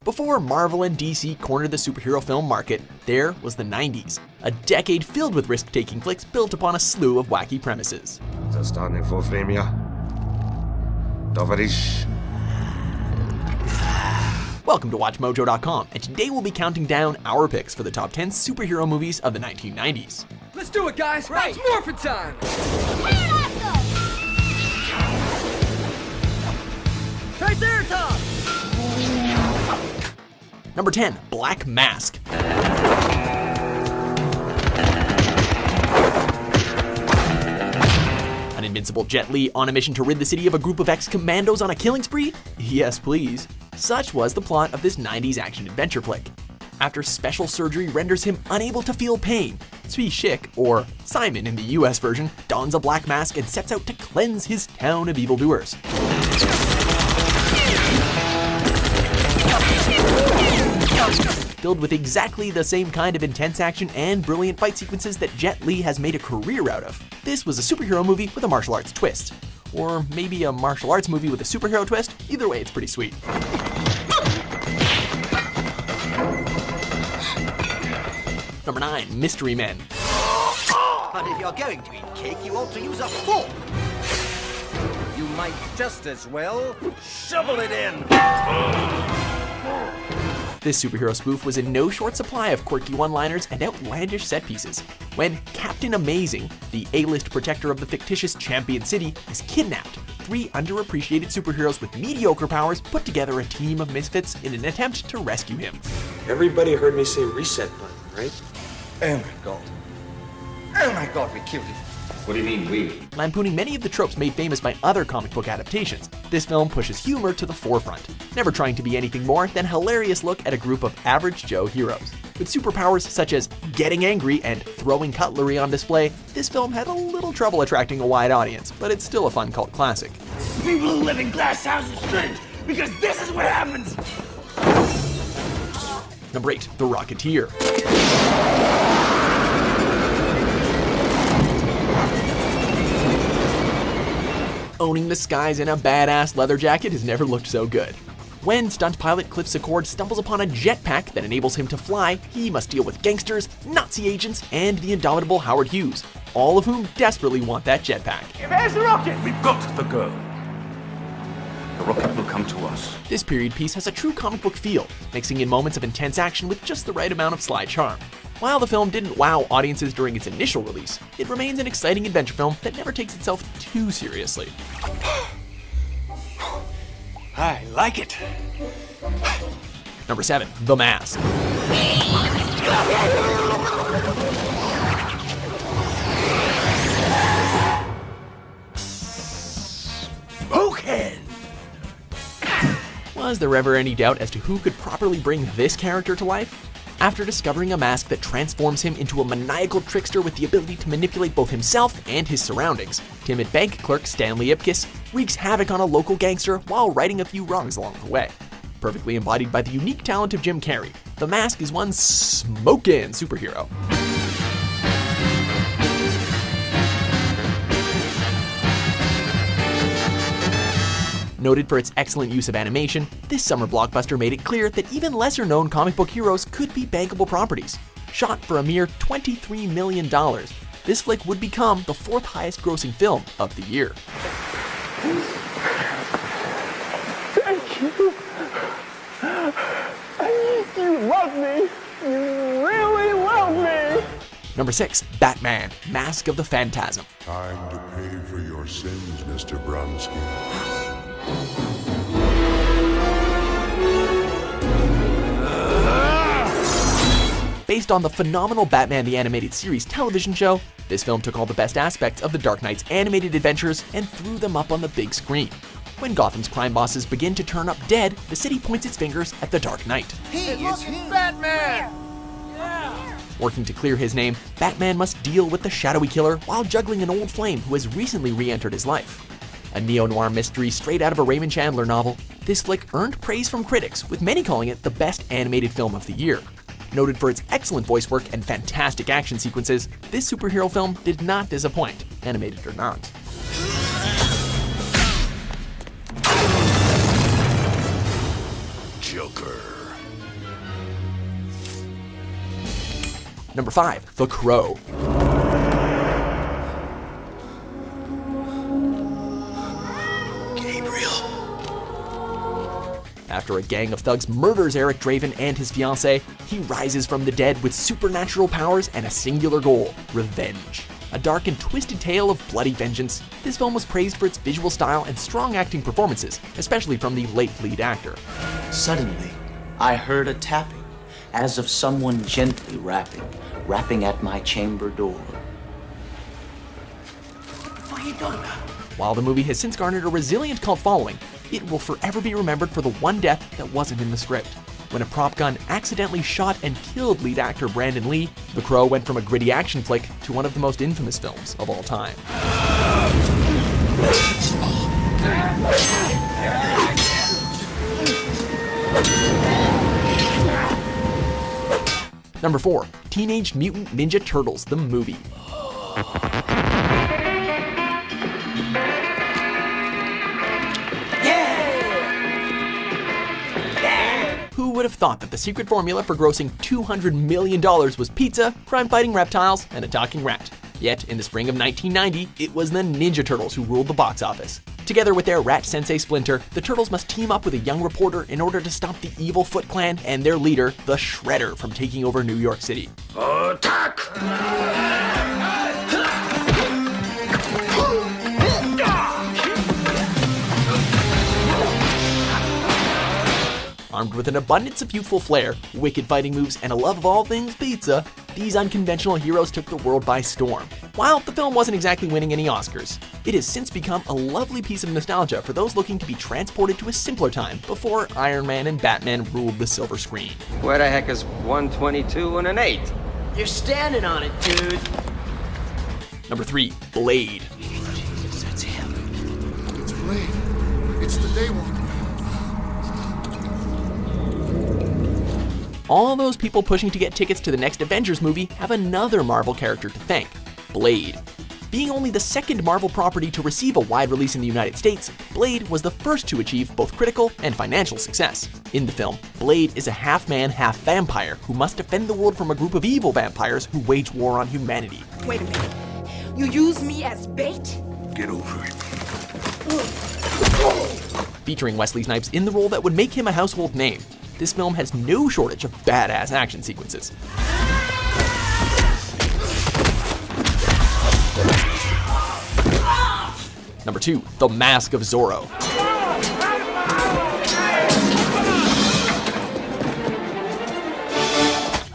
Before Marvel and DC cornered the superhero film market, there was the 90s, a decade filled with risk-taking flicks built upon a slew of wacky premises. Zastanę w Wremia. Towarzysz. Welcome to WatchMojo.com, and today we'll be counting down our picks for the top 10 superhero movies of the 1990s. Let's do it, guys! Right. It's morphin' time! Triceratops! Number 10, Black Mask. An invincible Jet Li on a mission to rid the city of a group of ex-commandos on a killing spree? Yes, please. Such was the plot of this 90s action-adventure flick. After special surgery renders him unable to feel pain, Zvi Schick, or Simon in the US version, dons a black mask and sets out to cleanse his town of evildoers. Filled with exactly the same kind of intense action and brilliant fight sequences that Jet Li has made a career out of. This was a superhero movie with a martial arts twist. Or maybe a martial arts movie with a superhero twist. Either way, it's pretty sweet. Number 9, Mystery Men. But if you're going to eat cake, you ought to use a fork. You might just as well shovel it in. This superhero spoof was in no short supply of quirky one-liners and outlandish set pieces. When Captain Amazing, the A-list protector of the fictitious Champion City, is kidnapped, three underappreciated superheroes with mediocre powers put together a team of misfits in an attempt to rescue him. Everybody heard me say reset button, right? Oh my god. Oh my god, we killed him. What do you mean, we? Lampooning many of the tropes made famous by other comic book adaptations, this film pushes humor to the forefront, never trying to be anything more than a hilarious look at a group of average Joe heroes. With superpowers such as getting angry and throwing cutlery on display, this film had a little trouble attracting a wide audience, but it's still a fun cult classic. People who live in glass houses are strange, because this is what happens! Number 8, The Rocketeer. Owning the skies in a badass leather jacket has never looked so good. When stunt pilot Cliff Secord stumbles upon a jetpack that enables him to fly, he must deal with gangsters, Nazi agents, and the indomitable Howard Hughes, all of whom desperately want that jetpack. There's the rocket! We've got the girl. The rocket will come to us. This period piece has a true comic book feel, mixing in moments of intense action with just the right amount of sly charm. While the film didn't wow audiences during its initial release, it remains an exciting adventure film that never takes itself too seriously. I like it. Number 7, The Mask. Smokehead! Was there ever any doubt as to who could properly bring this character to life? After discovering a mask that transforms him into a maniacal trickster with the ability to manipulate both himself and his surroundings, timid bank clerk Stanley Ipkiss wreaks havoc on a local gangster while righting a few wrongs along the way. Perfectly embodied by the unique talent of Jim Carrey, The Mask is one smokin' superhero. Noted for its excellent use of animation, this summer blockbuster made it clear that even lesser-known comic book heroes could be bankable properties. Shot for a mere $23 million, this flick would become the 4th highest-grossing film of the year. Thank you. You love me. You really love me. Number 6, Batman, Mask of the Phantasm. Time to pay for your sins, Mr. Bronski. Based on the phenomenal Batman the Animated Series television show, this film took all the best aspects of the Dark Knight's animated adventures and threw them up on the big screen. When Gotham's crime bosses begin to turn up dead, the city points its fingers at the Dark Knight. Batman! Working to clear his name, Batman must deal with the shadowy killer while juggling an old flame who has recently re-entered his life. A neo-noir mystery straight out of a Raymond Chandler novel, this flick earned praise from critics, with many calling it the best animated film of the year. Noted for its excellent voice work and fantastic action sequences, this superhero film did not disappoint, animated or not. Joker. Number 5. The Crow. After a gang of thugs murders Eric Draven and his fiancée, he rises from the dead with supernatural powers and a singular goal: revenge. A dark and twisted tale of bloody vengeance, this film was praised for its visual style and strong acting performances, especially from the late lead actor. Suddenly, I heard a tapping, as of someone gently rapping at my chamber door. What the fuck are you talking about? While the movie has since garnered a resilient cult following, it will forever be remembered for the one death that wasn't in the script. When a prop gun accidentally shot and killed lead actor Brandon Lee, The Crow went from a gritty action flick to one of the most infamous films of all time. Number 4. Teenage Mutant Ninja Turtles, the movie. Who would have thought that the secret formula for grossing $200 million was pizza, crime-fighting reptiles, and a talking rat? Yet, in the spring of 1990, it was the Ninja Turtles who ruled the box office. Together with their rat sensei Splinter, the Turtles must team up with a young reporter in order to stop the evil Foot Clan and their leader, the Shredder, from taking over New York City. Attack! Armed with an abundance of youthful flair, wicked fighting moves, and a love of all things pizza, these unconventional heroes took the world by storm. While the film wasn't exactly winning any Oscars, it has since become a lovely piece of nostalgia for those looking to be transported to a simpler time before Iron Man and Batman ruled the silver screen. Where the heck is 122 and an 8? You're standing on it, dude. Number 3. Blade. Jesus, that's him. It's Blade. It's the Daywalker. All those people pushing to get tickets to the next Avengers movie have another Marvel character to thank: Blade. Being only the second Marvel property to receive a wide release in the United States, Blade was the first to achieve both critical and financial success. In the film, Blade is a half-man, half-vampire who must defend the world from a group of evil vampires who wage war on humanity. Wait a minute. You use me as bait? Get over it. Featuring Wesley Snipes in the role that would make him a household name, this film has no shortage of badass action sequences. Number 2. The Mask of Zorro.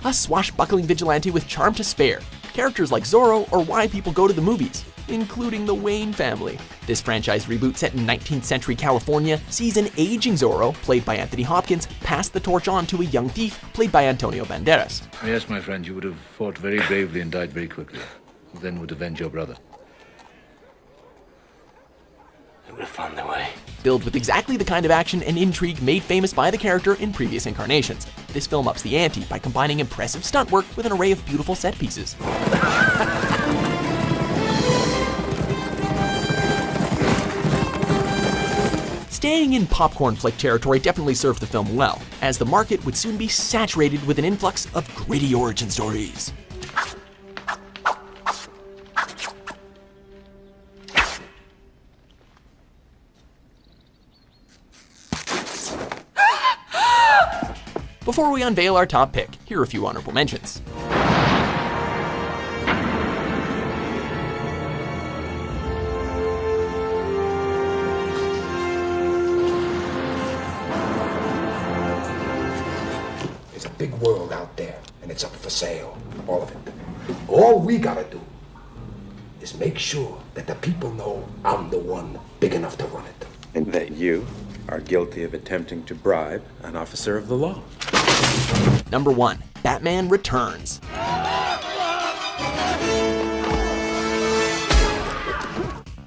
A swashbuckling vigilante with charm to spare. Characters like Zorro are why people go to the movies, including the Wayne family. This franchise reboot set in 19th century California sees an aging Zorro, played by Anthony Hopkins, pass the torch on to a young thief, played by Antonio Banderas. Yes, my friend, you would have fought very bravely and died very quickly. Who then would avenge your brother? They would have found their way. Filled with exactly the kind of action and intrigue made famous by the character in previous incarnations, this film ups the ante by combining impressive stunt work with an array of beautiful set pieces. Staying in popcorn flick territory definitely served the film well, as the market would soon be saturated with an influx of gritty origin stories. Before we unveil our top pick, here are a few honorable mentions. There's a big world out there, and it's up for sale, all of it. All we gotta do is make sure that the people know I'm the one big enough to run it. And that you are guilty of attempting to bribe an officer of the law. Number 1. Batman Returns.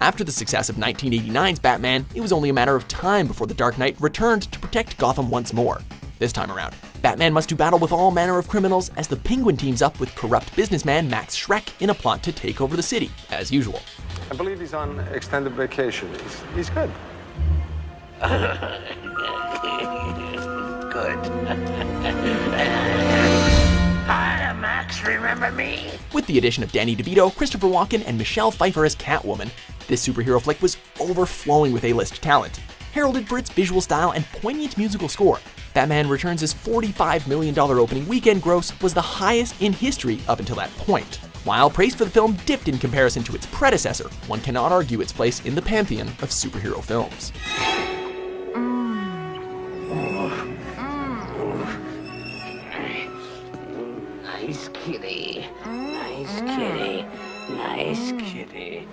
After the success of 1989's Batman, it was only a matter of time before the Dark Knight returned to protect Gotham once more. This time around, Batman must do battle with all manner of criminals as the Penguin teams up with corrupt businessman Max Schreck in a plot to take over the city, as usual. I believe he's on extended vacation. He's good. Good. I am Max remember me? With the addition of Danny DeVito, Christopher Walken, and Michelle Pfeiffer as Catwoman, this superhero flick was overflowing with A-list talent. Heralded for its visual style and poignant musical score, Batman Returns' $45 million opening weekend gross was the highest in history up until that point. While praise for the film dipped in comparison to its predecessor, one cannot argue its place in the pantheon of superhero films. Nice kitty. Nice kitty. Nice kitty.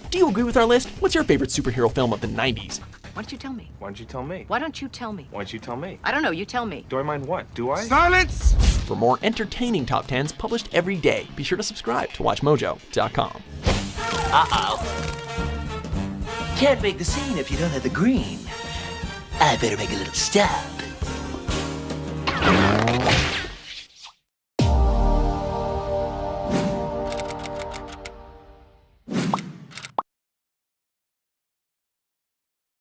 Do you agree with our list? What's your favorite superhero film of the 90s? Why don't you tell me? Why don't you tell me? Why don't you tell me? Why don't you tell me? I don't know, you tell me. Do I mind what? Do I? Silence! For more entertaining top 10s published every day, be sure to subscribe to WatchMojo.com. Can't make the scene if you don't have the green. I better make a little stop.